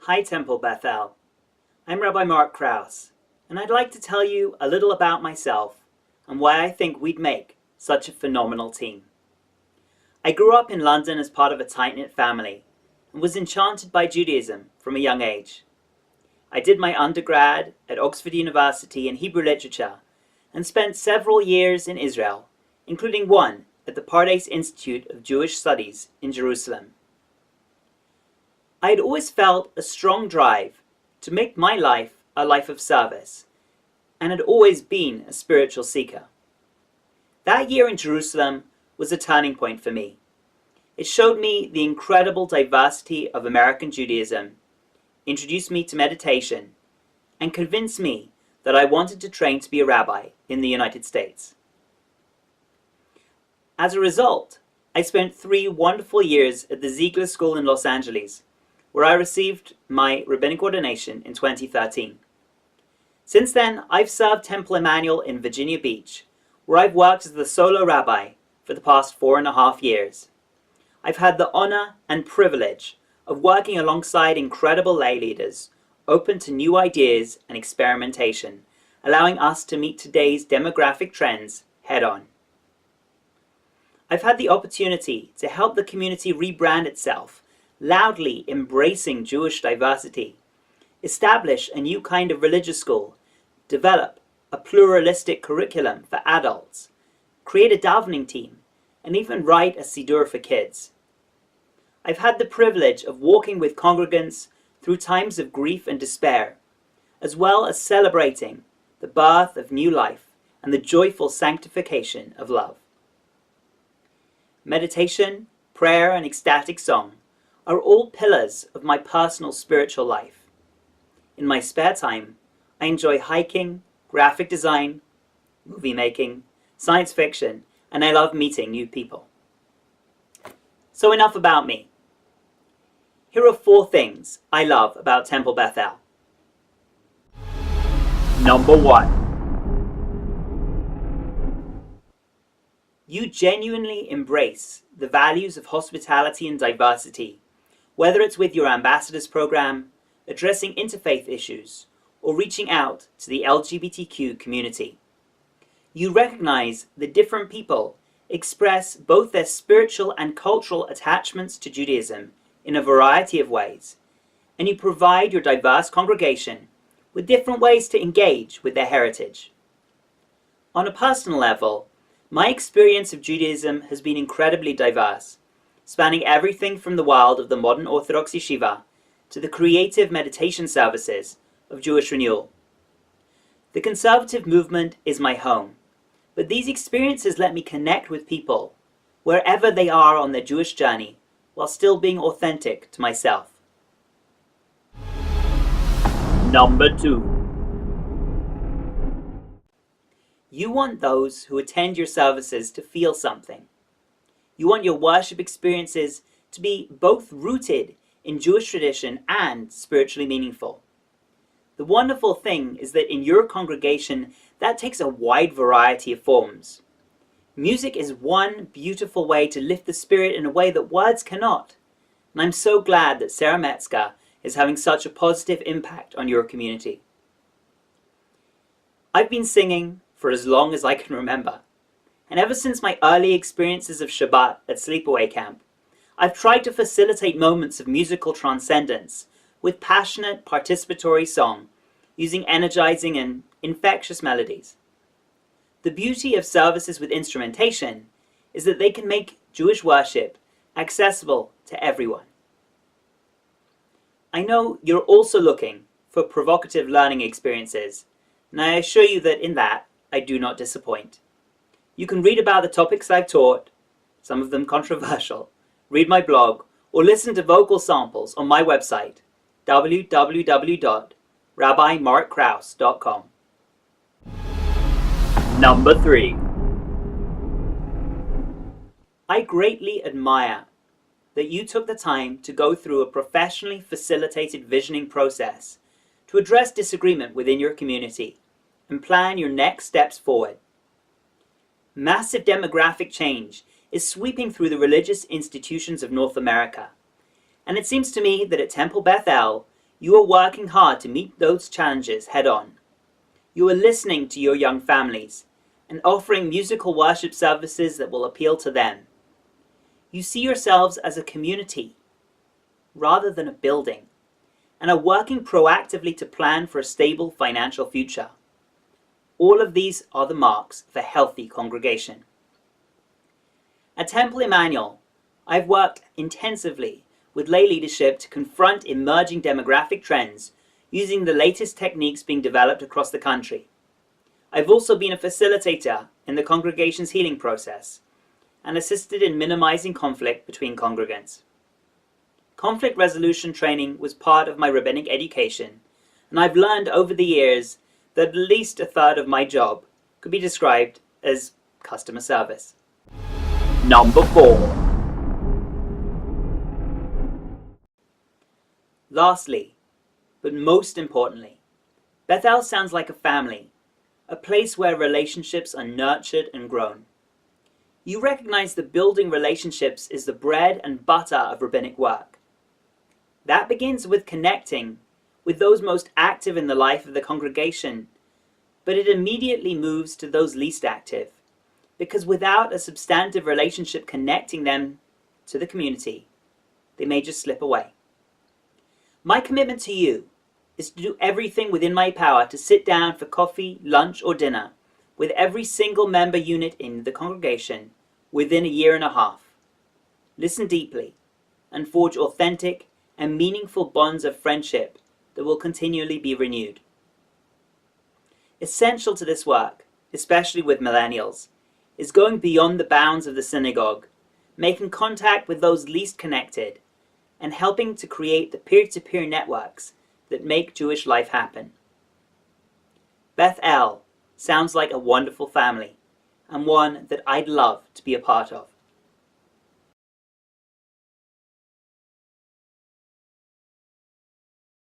Hi Temple Beth El. I'm Rabbi Mark Krause, and I'd like to tell you a little about myself and why I think we'd make such a phenomenal team. I grew up in London as part of a tight-knit family and was enchanted by Judaism from a young age. I did my undergrad at Oxford University in Hebrew literature and spent several years in Israel, including one at the Pardes Institute of Jewish Studies in Jerusalem. I had always felt a strong drive to make my life a life of service, and had always been a spiritual seeker. That year in Jerusalem was a turning point for me. It showed me the incredible diversity of American Judaism, introduced me to meditation, and convinced me that I wanted to train to be a rabbi in the United States. As a result, I spent 3 wonderful years at the Ziegler School in Los Angeles, where I received my rabbinic ordination in 2013. Since then, I've served Temple Emmanuel in Virginia Beach, where I've worked as the solo rabbi for the past 4.5 years. I've had the honor and privilege of working alongside incredible lay leaders, open to new ideas and experimentation, allowing us to meet today's demographic trends head-on. I've had the opportunity to help the community rebrand itself, loudly embracing Jewish diversity, establish a new kind of religious school, develop a pluralistic curriculum for adults, create a davening team, and even write a siddur for kids. I've had the privilege of walking with congregants through times of grief and despair, as well as celebrating the birth of new life and the joyful sanctification of love. Meditation, prayer, and ecstatic song are all pillars of my personal spiritual life. In my spare time, I enjoy hiking, graphic design, movie making, science fiction, and I love meeting new people. So enough about me. Here are 4 things I love about Temple Beth El. Number 1. You genuinely embrace the values of hospitality and diversity, whether it's with your ambassadors program, addressing interfaith issues, or reaching out to the LGBTQ community. You recognize that different people express both their spiritual and cultural attachments to Judaism in a variety of ways, and you provide your diverse congregation with different ways to engage with their heritage. On a personal level, my experience of Judaism has been incredibly diverse, spanning everything from the world of the modern Orthodox yeshiva to the creative meditation services of Jewish Renewal. The conservative movement is my home, but these experiences let me connect with people wherever they are on their Jewish journey while still being authentic to myself. Number 2. You want those who attend your services to feel something. You want your worship experiences to be both rooted in Jewish tradition and spiritually meaningful. The wonderful thing is that in your congregation, that takes a wide variety of forms. Music is one beautiful way to lift the spirit in a way that words cannot. And I'm so glad that Sarah Metzger is having such a positive impact on your community. I've been singing for as long as I can remember. And ever since my early experiences of Shabbat at Sleepaway Camp, I've tried to facilitate moments of musical transcendence with passionate participatory song, using energizing and infectious melodies. The beauty of services with instrumentation is that they can make Jewish worship accessible to everyone. I know you're also looking for provocative learning experiences, and I assure you that in that, I do not disappoint. You can read about the topics I've taught, some of them controversial, read my blog, or listen to vocal samples on my website, www.rabbimarkkrause.com. Number 3. I greatly admire that you took the time to go through a professionally facilitated visioning process to address disagreement within your community and plan your next steps forward. Massive demographic change is sweeping through the religious institutions of North America, and it seems to me that at Temple Beth El, You are working hard to meet those challenges head on. You are listening to your young families and offering musical worship services that will appeal to them. You see yourselves as a community rather than a building, and are working proactively to plan for a stable financial future. All of these are the marks of a healthy congregation. At Temple Emmanuel, I've worked intensively with lay leadership to confront emerging demographic trends using the latest techniques being developed across the country. I've also been a facilitator in the congregation's healing process and assisted in minimizing conflict between congregants. Conflict resolution training was part of my rabbinic education, and I've learned over the years that at least a third of my job could be described as customer service. Number 4. Lastly, but most importantly, Beth El sounds like a family, a place where relationships are nurtured and grown. You recognize that building relationships is the bread and butter of rabbinic work. That begins with connecting with those most active in the life of the congregation, but it immediately moves to those least active, because without a substantive relationship connecting them to the community, they may just slip away. My commitment to you is to do everything within my power to sit down for coffee, lunch, or dinner with every single member unit in the congregation within a year and a half. Listen deeply and forge authentic and meaningful bonds of friendship that will continually be renewed. Essential to this work, especially with millennials, is going beyond the bounds of the synagogue, making contact with those least connected, and helping to create the peer-to-peer networks that make Jewish life happen. Beth El sounds like a wonderful family, and one that I'd love to be a part of.